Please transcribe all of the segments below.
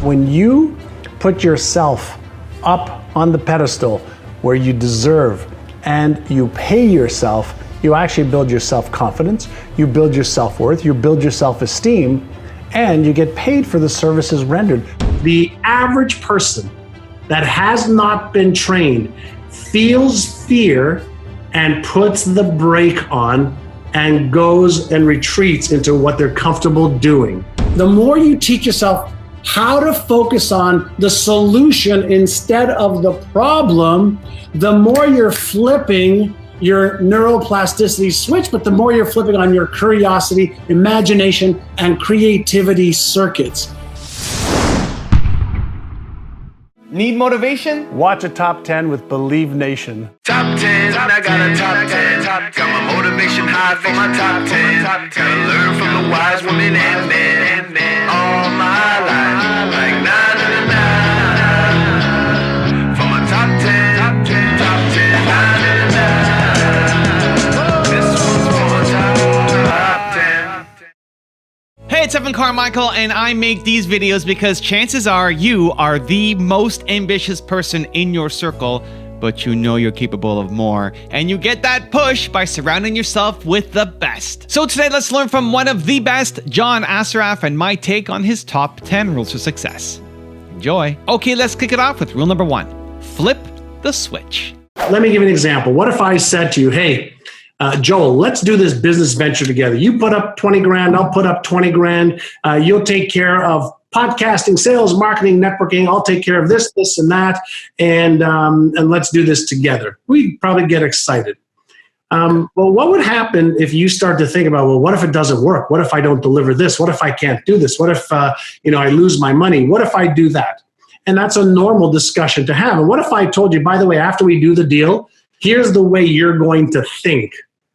When you put yourself up on the pedestal where you deserve and you pay yourself, you actually build your self-confidence, you build your self-worth, you build your self-esteem, and you get paid for the services rendered. The average person that has not been trained feels fear and puts the brake on and goes and retreats into what they're comfortable doing. The more you teach yourself how to focus on the solution instead of the problem, the more you're flipping your neuroplasticity switch, but the more you're flipping on your curiosity, imagination, and creativity circuits. Need motivation? Watch a top 10 with Believe Nation. Top 10, I got a top 10. Got my motivation high for my top 10. Gotta learn from the wise women and men. All my life, like 9 for my top 10, top 10, 9. This one's for my top 10. Hey, it's Evan Carmichael, and I make these videos because chances are you are the most ambitious person in your circle, but you know you're capable of more, and you get that push by surrounding yourself with the best. So today, let's learn from one of the best, John Assaraf, and my take on his top 10 rules for success. Enjoy. Okay, let's kick it off with rule number 1. Flip the switch. Let me give you an example. What if I said to you, hey, Joel, let's do this business venture together. You put up 20 grand, I'll put up 20 grand. You'll take care of podcasting, sales, marketing, networking. I'll take care of this, this, and that. And let's do this together. We'd probably get excited. Well, what would happen if you start to think about, well, what if it doesn't work? What if I don't deliver this? What if I can't do this? What if I lose my money? What if I do that? And that's a normal discussion to have. And what if I told you, by the way, after we do the deal, here's the way you're going to think.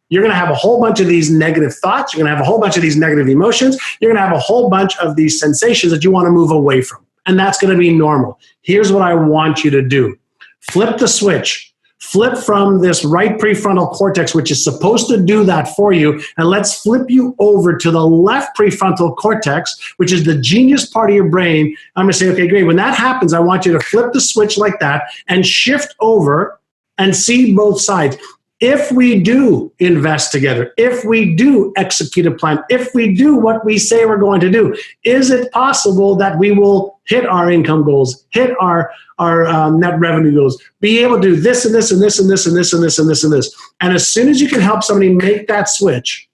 You're going to have a whole bunch of these negative thoughts. You're going to have a whole bunch of these negative emotions. You're going to have a whole bunch of these sensations that you want to move away from. And that's going to be normal. Here's what I want you to do. Flip the switch. Flip from this right prefrontal cortex, which is supposed to do that for you, and let's flip you over to the left prefrontal cortex, which is the genius part of your brain. I'm going to say, okay, great. When that happens, I want you to flip the switch like that and shift over and see both sides. If we do invest together, if we do execute a plan, if we do what we say we're going to do, is it possible that we will hit our income goals, hit our net revenue goals, be able to do this and this and this and this and this and this and this and this? And as soon as you can help somebody make that switch,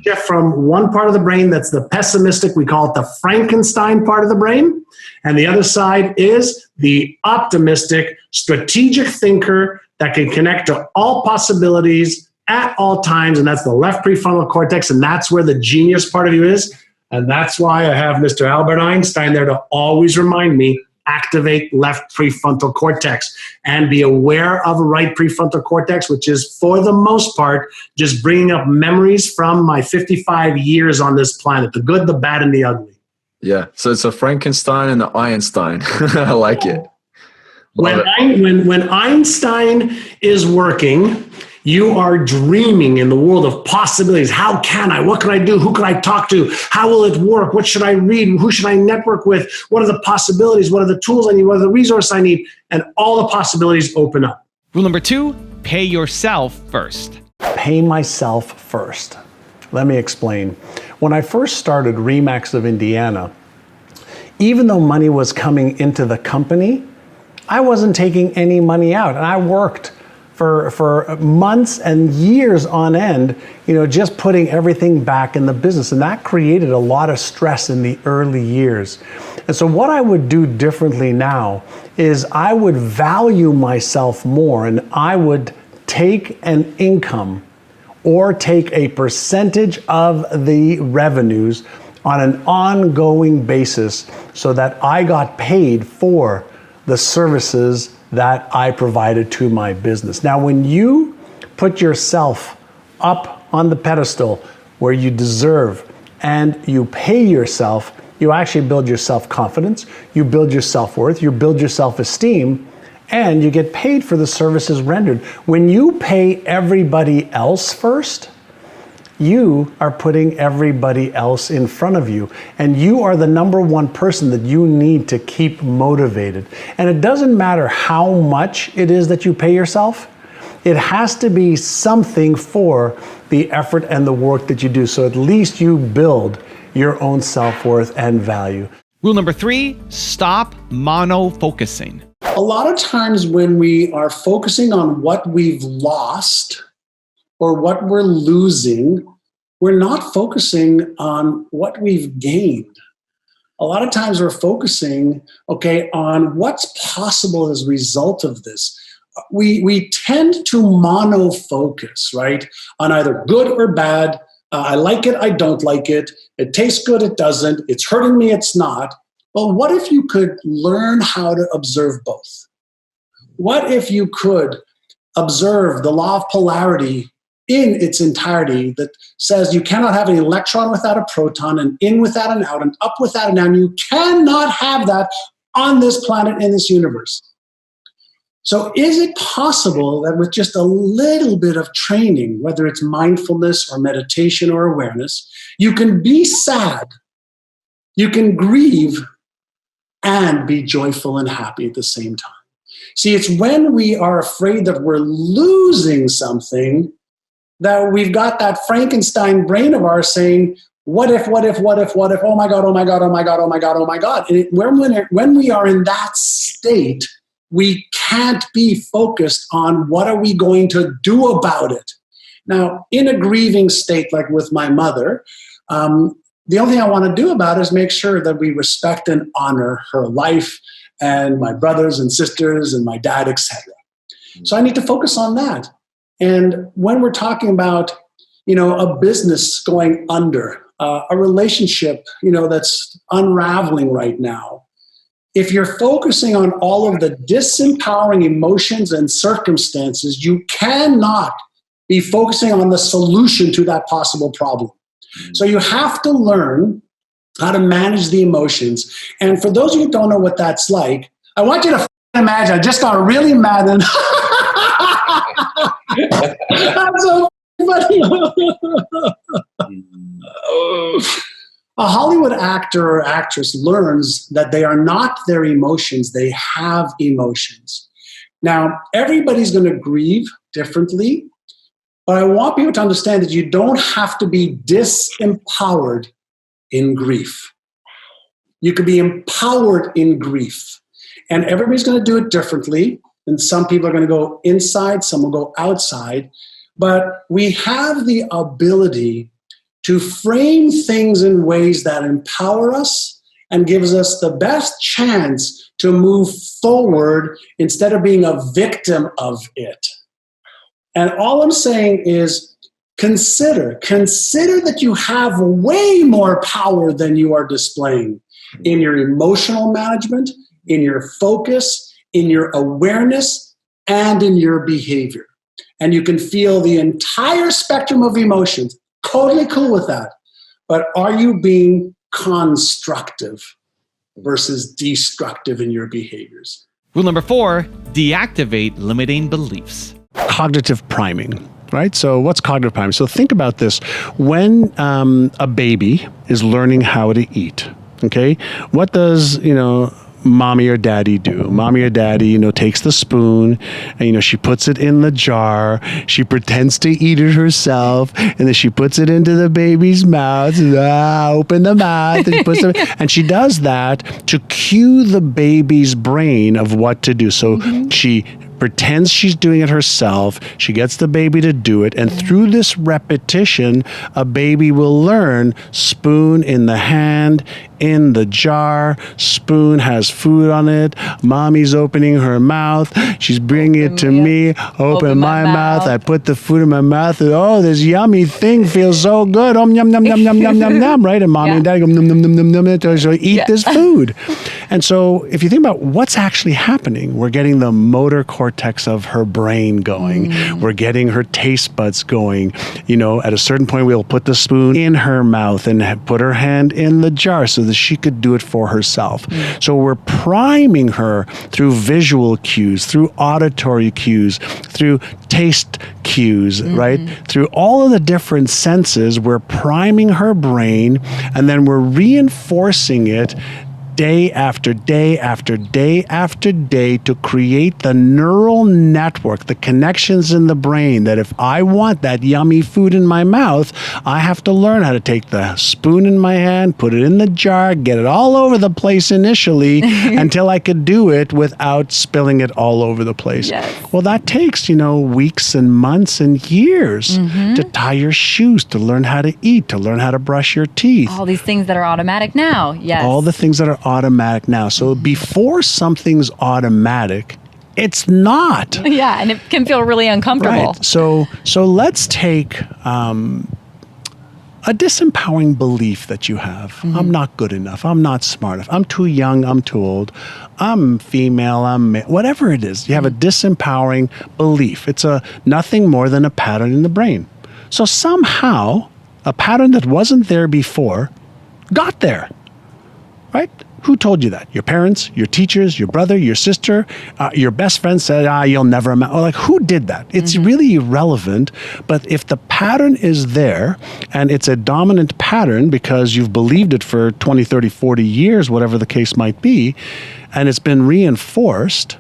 shift from one part of the brain that's the pessimistic, we call it the Frankenstein part of the brain, and the other side is the optimistic, strategic thinker that can connect to all possibilities at all times, and that's the left prefrontal cortex, and that's where the genius part of you is. And that's why I have Mr. Albert Einstein there to always remind me, activate left prefrontal cortex and be aware of right prefrontal cortex, which is, for the most part, just bringing up memories from my 55 years on this planet, the good, the bad, and the ugly. Yeah, so it's a Frankenstein and the Einstein. I like it. When Einstein is working, you are dreaming in the world of possibilities. How can I? What can I do? Who can I talk to? How will it work? What should I read? Who should I network with? What are the possibilities? What are the tools I need? What are the resources I need? And all the possibilities open up. Rule number 2, pay yourself first. Pay myself first. Let me explain. When I first started RE/MAX of Indiana, even though money was coming into the company, I wasn't taking any money out. And I worked for months and years on end, just putting everything back in the business. And that created a lot of stress in the early years. And so what I would do differently now is I would value myself more, and I would take an income or take a percentage of the revenues on an ongoing basis so that I got paid for the services that I provided to my business. Now, when you put yourself up on the pedestal where you deserve and you pay yourself, you actually build your self-confidence, you build your self-worth, you build your self-esteem, and you get paid for the services rendered. When you pay everybody else first, you are putting everybody else in front of you. And you are the number one person that you need to keep motivated. And it doesn't matter how much it is that you pay yourself. It has to be something for the effort and the work that you do. So at least you build your own self-worth and value. Rule number 3, stop mono-focusing. A lot of times when we are focusing on what we've lost or what we're losing, we're not focusing on what we've gained. A lot of times we're focusing, on what's possible as a result of this. We tend to mono-focus, right, on either good or bad. I like it, I don't like it. It tastes good, it doesn't. It's hurting me, it's not. But what if you could learn how to observe both? What if you could observe the law of polarity in its entirety that says you cannot have an electron without a proton, an in without an out, an up without an down. You cannot have that on this planet, in this universe. So is it possible that with just a little bit of training, whether it's mindfulness or meditation or awareness, you can be sad, you can grieve, and be joyful and happy at the same time? See, it's when we are afraid that we're losing something that we've got that Frankenstein brain of ours saying, what if, oh my God, oh my God, oh my God, oh my God, oh my God. And when we are in that state, we can't be focused on what are we going to do about it. Now, in a grieving state like with my mother, the only thing I want to do about it is make sure that we respect and honor her life and my brothers and sisters and my dad, etc. So I need to focus on that. And when we're talking about, a business going under, a relationship, that's unraveling right now, if you're focusing on all of the disempowering emotions and circumstances, you cannot be focusing on the solution to that possible problem. So you have to learn how to manage the emotions. And for those of you who don't know what that's like, I want you to imagine, I just got really mad and that's so funny. A Hollywood actor or actress learns that they are not their emotions, they have emotions. Now, everybody's going to grieve differently, but I want people to understand that you don't have to be disempowered in grief. You can be empowered in grief. And everybody's going to do it differently. And some people are going to go inside, some will go outside. But we have the ability to frame things in ways that empower us and gives us the best chance to move forward instead of being a victim of it. And all I'm saying is consider that you have way more power than you are displaying in your emotional management, in your focus, in your awareness, and in your behavior. And you can feel the entire spectrum of emotions. Totally cool with that. But are you being constructive versus destructive in your behaviors? Rule number 4, deactivate limiting beliefs. Cognitive priming, right? So what's cognitive priming? So think about this. When a baby is learning how to eat, okay, what does, mommy or daddy do? Mommy or daddy, takes the spoon and, she puts it in the jar. She pretends to eat it herself. And then she puts it into the baby's mouth. Open the mouth. And she puts it, and she does that to cue the baby's brain of what to do. So she pretends she's doing it herself. She gets the baby to do it. And through this repetition, a baby will learn spoon in the hand, in the jar, spoon has food on it, mommy's opening her mouth, she's bringing it to me, open my mouth, I put the food in my mouth, and, oh, this yummy thing feels so good, yum, yum, yum, yum, yum, yum, yum, right? And mommy and daddy go, num, num, num, num, num, so eat this food. And so if you think about what's actually happening, we're getting the motor cortex of her brain going. We're getting her taste buds going. At a certain point, we'll put the spoon in her mouth and put her hand in the jar so that she could do it for herself. So we're priming her through visual cues, through auditory cues, through taste cues, right? Through all of the different senses, we're priming her brain, and then we're reinforcing it day after day after day after day to create the neural network, the connections in the brain that if I want that yummy food in my mouth, I have to learn how to take the spoon in my hand, put it in the jar, get it all over the place initially until I could do it without spilling it all over the place. Yes. Well, that takes, weeks and months and years to tie your shoes, to learn how to eat, to learn how to brush your teeth. All these things that are automatic now. Yes. All the things that are automatic now. So before something's automatic, it's not. Yeah, and it can feel really uncomfortable. Right. So let's take a disempowering belief that you have. I'm not good enough. I'm not smart enough. I'm too young. I'm too old. I'm female. I'm male. Whatever it is, you have a disempowering belief. It's nothing more than a pattern in the brain. So somehow a pattern that wasn't there before got there. Right? Who told you that? Your parents, your teachers, your brother, your sister, your best friend said, you'll never amount. Or who did that? It's really irrelevant. But if the pattern is there and it's a dominant pattern because you've believed it for 20, 30, 40 years, whatever the case might be, and it's been reinforced,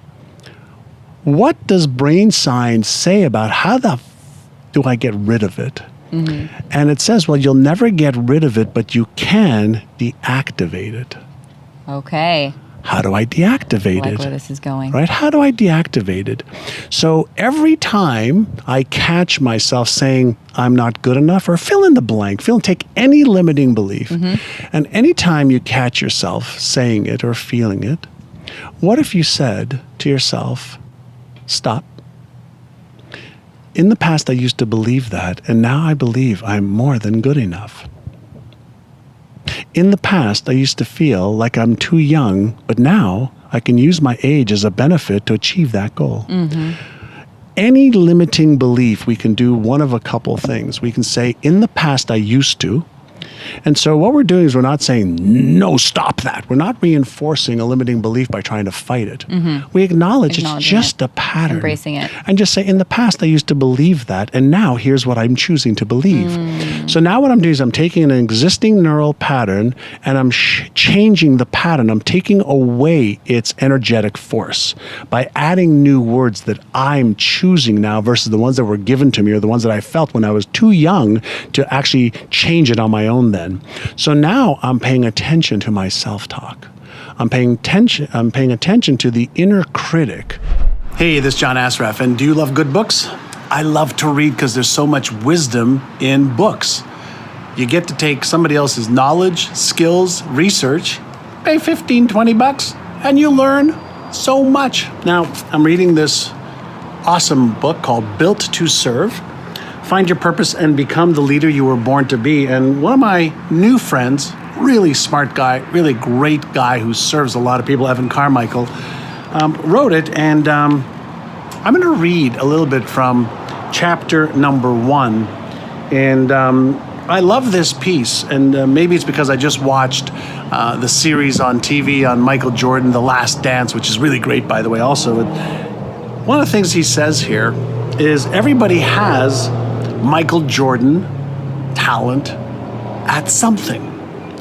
what does brain science say about how do I get rid of it? And it says, well, you'll never get rid of it, but you can deactivate it. Okay. How do I deactivate I like it? where this is going. Right? How do I deactivate it? So every time I catch myself saying I'm not good enough, or fill in the blank, take any limiting belief, and anytime you catch yourself saying it or feeling it, what if you said to yourself, stop? In the past, I used to believe that, and now I believe I'm more than good enough. In the past, I used to feel like I'm too young, but now I can use my age as a benefit to achieve that goal. Any limiting belief, we can do one of a couple things. We can say, in the past, I used to. And so what we're doing is we're not saying, no, stop that. We're not reinforcing a limiting belief by trying to fight it. We acknowledge it's just a pattern. Embracing it. And just say, in the past, I used to believe that, and now here's what I'm choosing to believe. So now what I'm doing is I'm taking an existing neural pattern and I'm changing the pattern. I'm taking away its energetic force by adding new words that I'm choosing now versus the ones that were given to me or the ones that I felt when I was too young to actually change it on my own then. So now I'm paying attention to my self-talk. I'm paying attention to the inner critic. Hey, this is John ASSARAF, and do you love good books? I love to read because there's so much wisdom in books. You get to take somebody else's knowledge, skills, research, pay $15, $20, and you learn so much. Now, I'm reading this awesome book called Built to Serve. Find your purpose and become the leader you were born to be. And one of my new friends, really smart guy, really great guy who serves a lot of people, Evan Carmichael, wrote it. And I'm going to read a little bit from chapter number 1. And I love this piece. And maybe it's because I just watched the series on TV on Michael Jordan, The Last Dance, which is really great, by the way, also. One of the things he says here is everybody has Michael Jordan talent at something.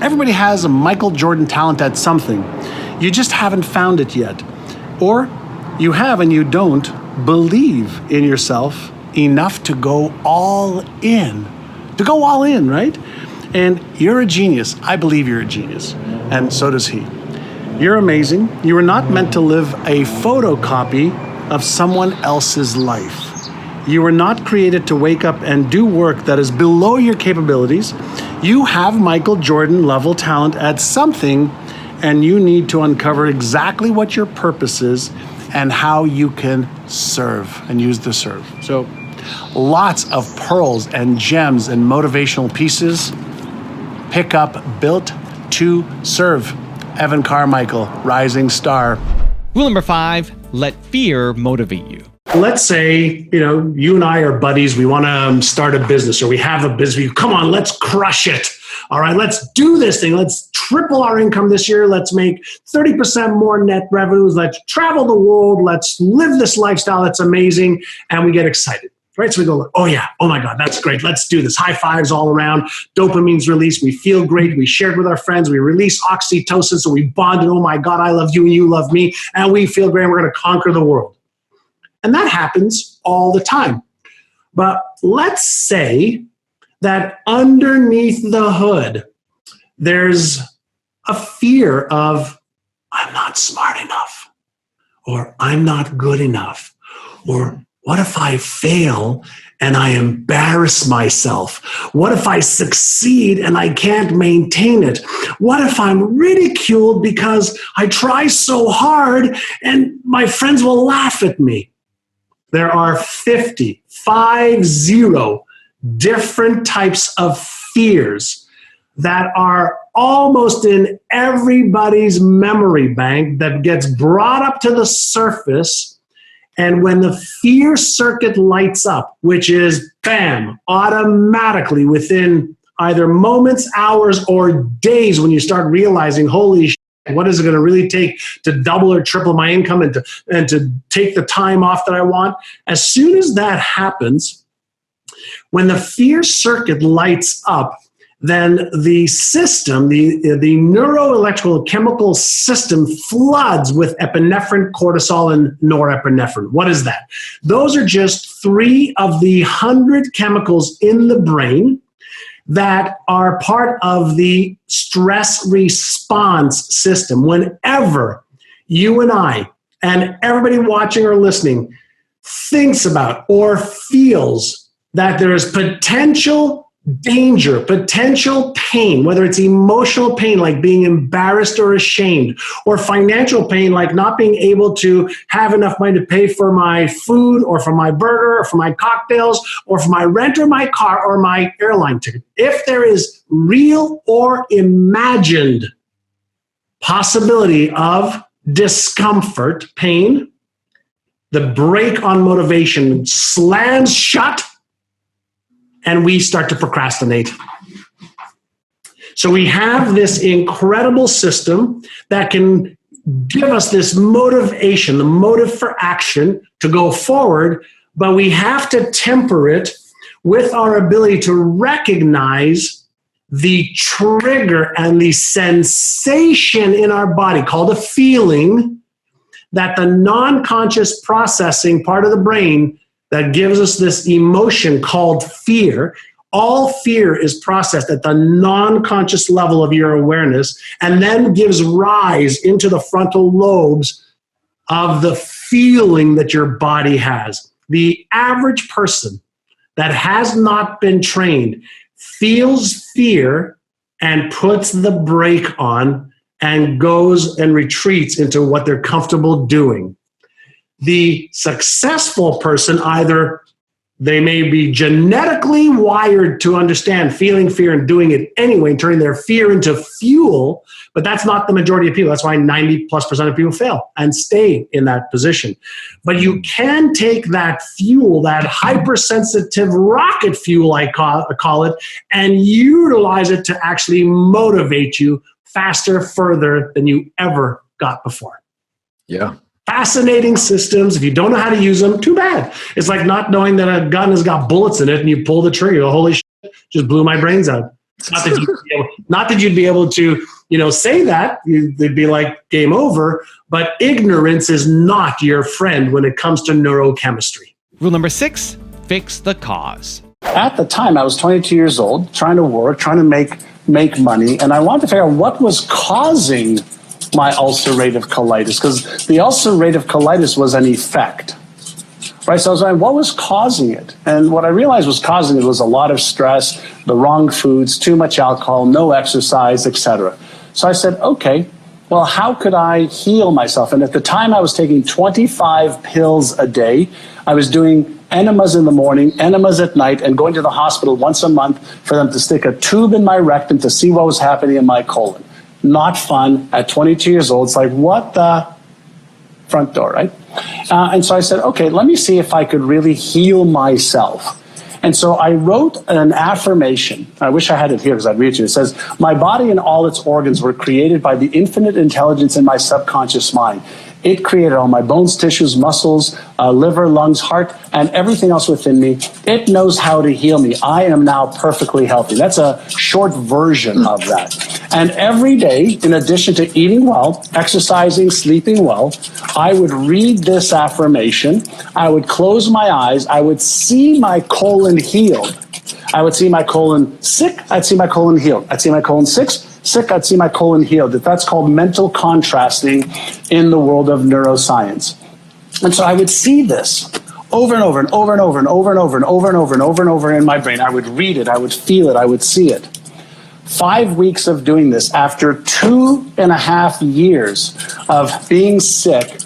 Everybody has a Michael Jordan talent at something. You just haven't found it yet. Or you have and you don't believe in yourself enough to go all in. To go all in, right? And you're a genius. I believe you're a genius. And so does he. You're amazing. You were not meant to live a photocopy of someone else's life. You were not created to wake up and do work that is below your capabilities. You have Michael Jordan level talent at something, and you need to uncover exactly what your purpose is and how you can serve and use the serve. So lots of pearls and gems and motivational pieces. Pick up Built to Serve Evan Carmichael, rising star. Rule number 5, let fear motivate you. Let's say, you and I are buddies. We want to start a business, or we have a business. Come on, let's crush it. All right, let's do this thing. Let's triple our income this year. Let's make 30% more net revenues. Let's travel the world. Let's live this lifestyle that's amazing. And we get excited, right? So we go, oh yeah, oh my God, that's great. Let's do this. High fives all around. Dopamine's released. We feel great. We shared with our friends. We release oxytocin. So we bonded. Oh my God, I love you and you love me. And we feel great. We're going to conquer the world. And that happens all the time. But let's say that underneath the hood, there's a fear of, I'm not smart enough, or I'm not good enough, or what if I fail and I embarrass myself? What if I succeed and I can't maintain it? What if I'm ridiculed because I try so hard and my friends will laugh at me? There are 50 different types of fears that are almost in everybody's memory bank that gets brought up to the surface. And when the fear circuit lights up, which is bam, automatically within either moments, hours, or days, when you start realizing, holy shit, what is it going to really take to double or triple my income and to take the time off that I want? As soon as that happens, when the fear circuit lights up, then the system, the neuroelectrical chemical system floods with epinephrine, cortisol, and norepinephrine. What is that? Those are just 3 of the 100 chemicals in the brain that are part of the stress response system. Whenever you and I and everybody watching or listening thinks about or feels that there is potential danger, potential pain, whether it's emotional pain like being embarrassed or ashamed, or financial pain like not being able to have enough money to pay for my food or for my burger or for my cocktails or for my rent or my car or my airline ticket. If there is real or imagined possibility of discomfort, pain, the brake on motivation slams shut and we start to procrastinate. So we have this incredible system that can give us this motivation, the motive for action to go forward, but we have to temper it with our ability to recognize the trigger and the sensation in our body called a feeling that the non-conscious processing part of the brain that gives us this emotion called fear. All fear is processed at the non-conscious level of your awareness and then gives rise into the frontal lobes of the feeling that your body has. The average person that has not been trained feels fear and puts the brake on and goes and retreats into what they're comfortable doing. The successful person, either they may be genetically wired to understand feeling fear and doing it anyway, and turning their fear into fuel, but that's not the majority of people. That's why 90+% of people fail and stay in that position. But you can take that fuel, that hypersensitive rocket fuel, I call it, and utilize it to actually motivate you faster, further than you ever got before. Yeah. Fascinating systems. If you don't know how to use them, too bad. It's like not knowing that a gun has got bullets in it and you pull the trigger. Oh, holy shit, just blew my brains out. Not that you'd be able to, say that. They'd be like game over, but ignorance is not your friend when it comes to neurochemistry. Rule number 6, fix the cause. At the time, I was 22 years old, trying to work, trying to make money, and I wanted to figure out what was causing my ulcerative colitis, because the ulcerative colitis was an effect, right? So I was like, what was causing it? And what I realized was causing it was a lot of stress, the wrong foods, too much alcohol, no exercise, etc. So I said, okay, well, how could I heal myself? And at the time I was taking 25 pills a day. I was doing enemas in the morning, enemas at night, and going to the hospital once a month for them to stick a tube in my rectum to see what was happening in my colon. not fun. At 22 years old, it's like, what the front door, right? And so I said, okay, let me see if I could really heal myself. And so I wrote an affirmation. I wish I had it here because I'd read it to you. It says, my body and all its organs were created by the infinite intelligence in my subconscious mind. It created all my bones, tissues, muscles, liver, lungs, heart, and everything else within me. It knows how to heal me. I am now perfectly healthy. That's a short version of that. And every day, in addition to eating well, exercising, sleeping well, I would read this affirmation. I would close my eyes. I would see my colon healed. I would see my colon sick. I'd see my colon healed. I'd see my colon sick, I'd see my colon healed. That's called mental contrasting in the world of neuroscience. And so I would see this over and over and over and over and over and over and over and over and over and over in my brain. I would read it, I would feel it, I would see it. 5 weeks of doing this, after 2.5 years of being sick,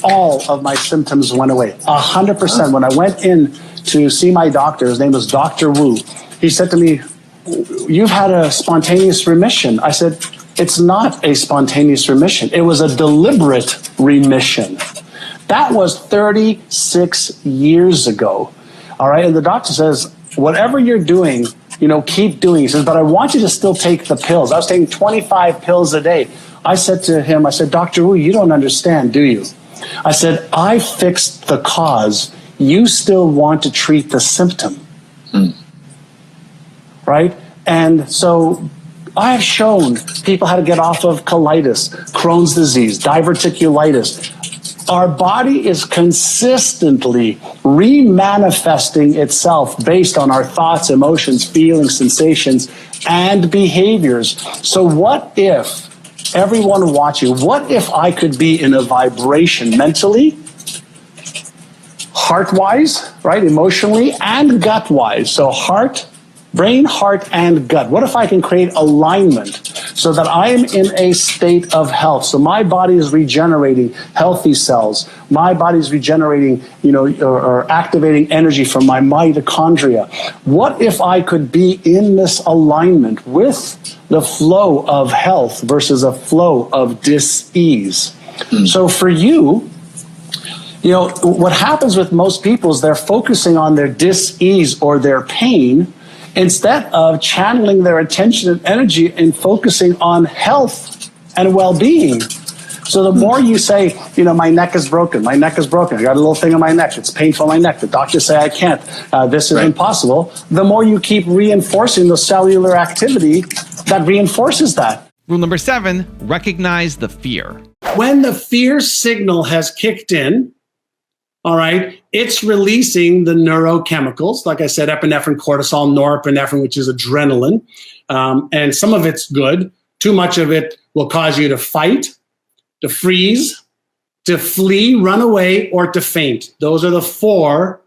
all of my symptoms went away. 100%. When I went in to see my doctor, his name was Dr. Wu, he said to me, you've had a spontaneous remission. I said, it's not a spontaneous remission. It was a deliberate remission. That was 36 years ago. All right. And the doctor says, whatever you're doing, keep doing. He says, but I want you to still take the pills. I was taking 25 pills a day. I said to him, Dr. Wu, you don't understand, do you? I said, I fixed the cause. You still want to treat the symptom. Right? And so I have shown people how to get off of colitis, Crohn's disease, diverticulitis. Our body is consistently remanifesting itself based on our thoughts, emotions, feelings, sensations, and behaviors. So what if everyone watching, what if I could be in a vibration mentally, heart-wise, right, emotionally, and gut-wise? So brain, heart, and gut. What if I can create alignment so that I am in a state of health? So my body is regenerating healthy cells. My body is regenerating, or activating energy from my mitochondria. What if I could be in this alignment with the flow of health versus a flow of dis-ease? So for you, what happens with most people is they're focusing on their dis-ease or their pain instead of channeling their attention and energy and focusing on health and well-being. So the more you say, my neck is broken, I got a little thing on my neck, it's painful on my neck, the doctors say I can't, this is impossible, the more you keep reinforcing the cellular activity that reinforces that. Rule number 7, recognize the fear. When the fear signal has kicked in, all right, it's releasing the neurochemicals, like I said, epinephrine, cortisol, norepinephrine, which is adrenaline. And some of it's good. Too much of it will cause you to fight, to freeze, to flee, run away, or to faint. Those are the 4,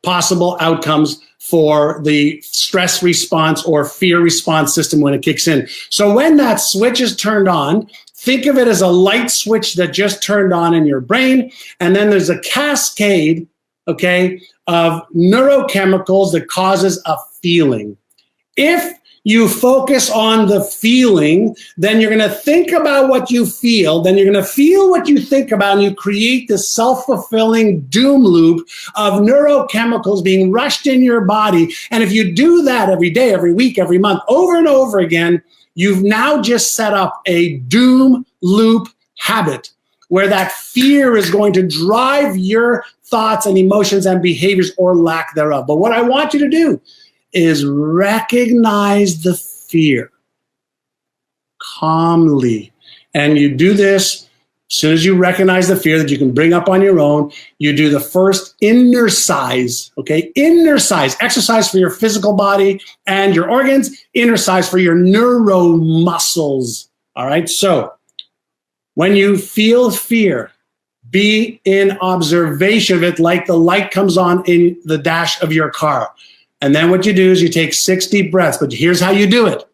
possible outcomes for the stress response or fear response system when it kicks in. So when that switch is turned on, think of it as a light switch that just turned on in your brain, and then there's a cascade, of neurochemicals that causes a feeling. If you focus on the feeling, then you're going to think about what you feel, then you're going to feel what you think about, and you create this self-fulfilling doom loop of neurochemicals being rushed in your body. And if you do that every day, every week, every month, over and over again, you've now just set up a doom loop habit where that fear is going to drive your thoughts and emotions and behaviors or lack thereof. But what I want you to do is recognize the fear calmly. And you do this as soon as you recognize the fear that you can bring up on your own. You do the first inner size, inner size, exercise for your physical body and your organs, inner size for your neuromuscles. All right. So when you feel fear, be in observation of it like the light comes on in the dash of your car. And then what you do is you take 6 deep breaths, but here's how you do it.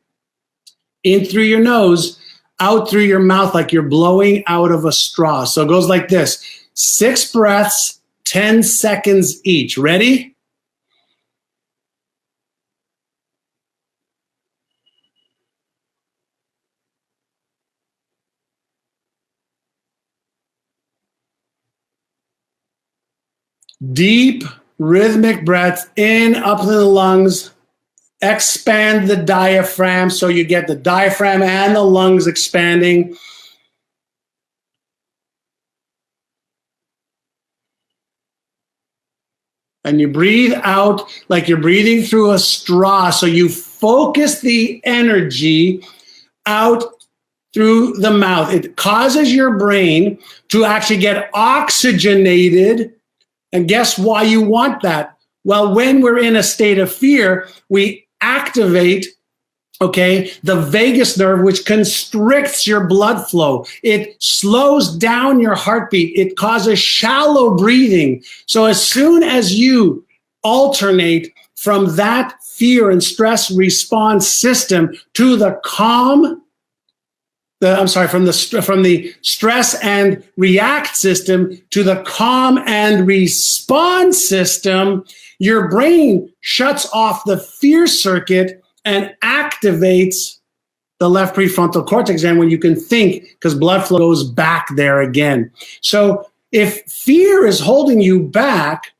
In through your nose, out through your mouth like you're blowing out of a straw. So it goes like this. 6 breaths, 10 seconds each. Ready? Deep rhythmic breaths in, up to the lungs. Expand the diaphragm so you get the diaphragm and the lungs expanding. And you breathe out like you're breathing through a straw. So you focus the energy out through the mouth. It causes your brain to actually get oxygenated. And guess why you want that? Well, when we're in a state of fear, we activate, the vagus nerve, which constricts your blood flow. It slows down your heartbeat. It causes shallow breathing. So as soon as you alternate from that fear and stress response system to the calm, from the stress and react system to the calm and respond system, your brain shuts off the fear circuit and activates the left prefrontal cortex. And when you can think, because blood flow goes back there again. So if fear is holding you back,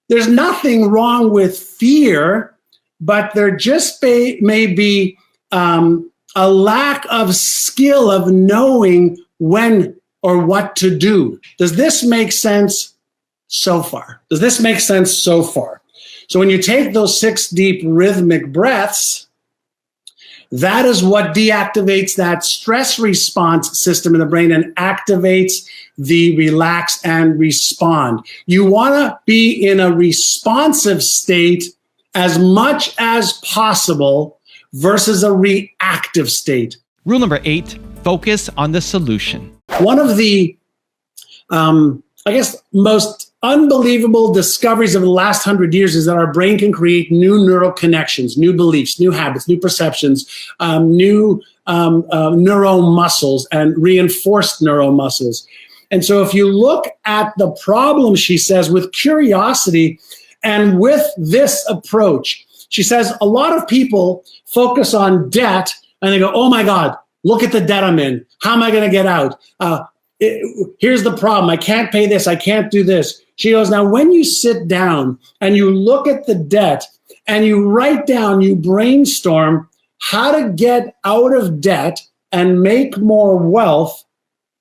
there's nothing wrong with fear, but there just may be a lack of skill of knowing when or what to do. Does this make sense so far? So when you take those 6 deep rhythmic breaths, that is what deactivates that stress response system in the brain and activates the relax and respond. You want to be in a responsive state as much as possible versus a reactive state. Rule number 8, focus on the solution. One of the, most unbelievable discoveries of the last 100 years is that our brain can create new neural connections, new beliefs, new habits, new perceptions, new neuromuscles and reinforced neuromuscles. And so if you look at the problem, she says, with curiosity and with this approach, she says a lot of people focus on debt and they go, oh my God, look at the debt I'm in. How am I going to get out? Here's the problem. I can't pay this. I can't do this. She goes, now when you sit down and you look at the debt and you write down, you brainstorm how to get out of debt and make more wealth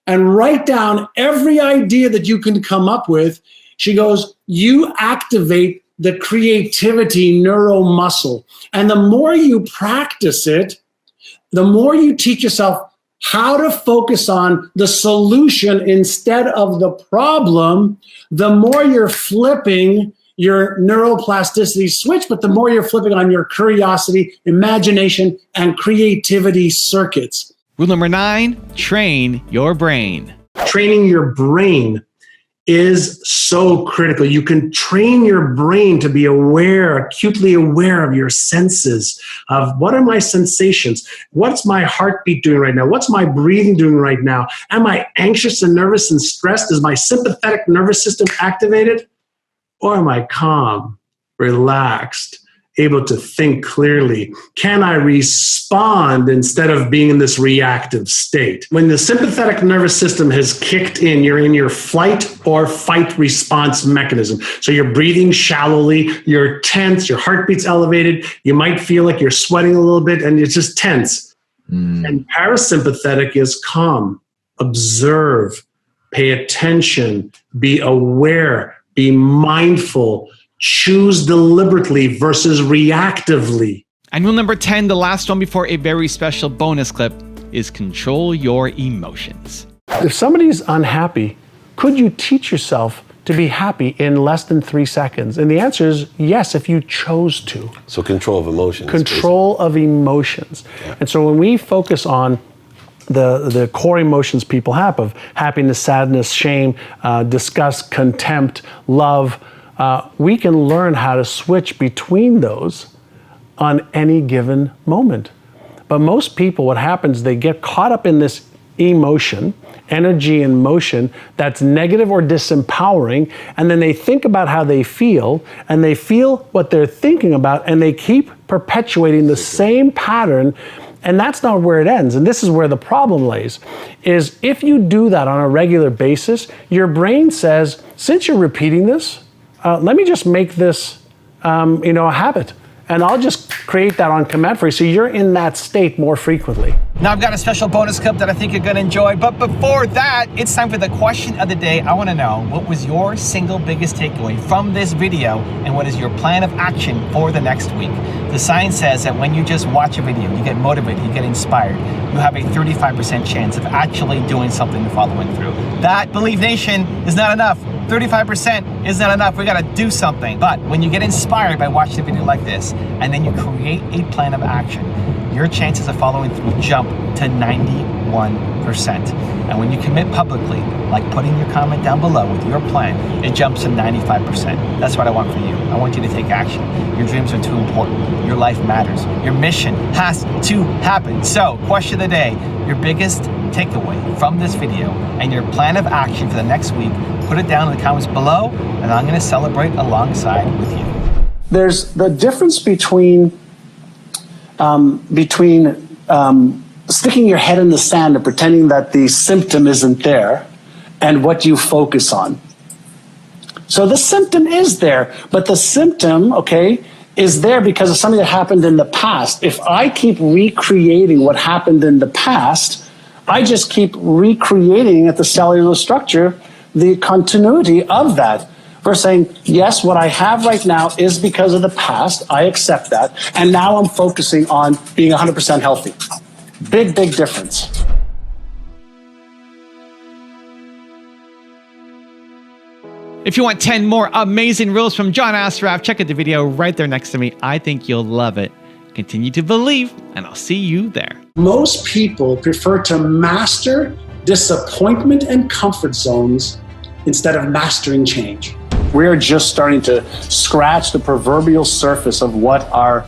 and write down every idea that you can come up with, she goes, you activate the creativity neuromuscle. And the more you practice it, the more you teach yourself how to focus on the solution instead of the problem, the more you're flipping your neuroplasticity switch, but the more you're flipping on your curiosity, imagination, and creativity circuits. Rule number 9, train your brain. Training your brain is so critical. You can train your brain to be aware, acutely aware of your senses, of what are my sensations? What's my heartbeat doing right now? What's my breathing doing right now? Am I anxious and nervous and stressed? Is my sympathetic nervous system activated? Or am I calm, relaxed, able to think clearly? Can I respond instead of being in this reactive state? When the sympathetic nervous system has kicked in, you're in your flight or fight response mechanism. So you're breathing shallowly, you're tense, your heartbeat's elevated, you might feel like you're sweating a little bit and it's just tense. And parasympathetic is calm, observe, pay attention, be aware, be mindful, choose deliberately versus reactively. And rule number 10, the last one before a very special bonus clip, is control your emotions. If somebody's unhappy, could you teach yourself to be happy in less than 3 seconds? And the answer is yes, if you chose to. So control of emotions. Control of emotions. Yeah. And so when we focus on the core emotions people have of happiness, sadness, shame, disgust, contempt, love, we can learn how to switch between those on any given moment. But most people, what happens, they get caught up in this emotion, energy and motion that's negative or disempowering, and then they think about how they feel, and they feel what they're thinking about, and they keep perpetuating the same pattern, and that's not where it ends. And this is where the problem lays, is if you do that on a regular basis, your brain says, since you're repeating this, let me just make this, a habit. And I'll just create that on command for you. So you're in that state more frequently. Now I've got a special bonus clip that I think you're gonna enjoy, but before that, it's time for the question of the day. I wanna know, what was your single biggest takeaway from this video, and what is your plan of action for the next week? The science says that when you just watch a video, you get motivated, you get inspired, you have a 35% chance of actually doing something and following through. That, Believe Nation, is not enough. 35% is not enough. We gotta do something. But when you get inspired by watching a video like this, and then you create a plan of action, your chances of following through jump to 91%. And when you commit publicly, like putting your comment down below with your plan, it jumps to 95%. That's what I want for you. I want you to take action. Your dreams are too important. Your life matters. Your mission has to happen. So, question of the day, your biggest takeaway from this video and your plan of action for the next week, put it down in the comments below, and I'm gonna celebrate alongside with you. There's the difference between sticking your head in the sand and pretending that the symptom isn't there, and what you focus on. So the symptom is there, but the symptom, is there because of something that happened in the past. If I keep recreating what happened in the past, I just keep recreating at the cellular structure the continuity of that. We're saying, yes, what I have right now is because of the past. I accept that. And now I'm focusing on being 100% healthy. Big, big difference. If you want 10 more amazing rules from John Assaraf, check out the video right there next to me. I think you'll love it. Continue to believe, and I'll see you there. Most people prefer to master disappointment and comfort zones instead of mastering change. We're just starting to scratch the proverbial surface of what our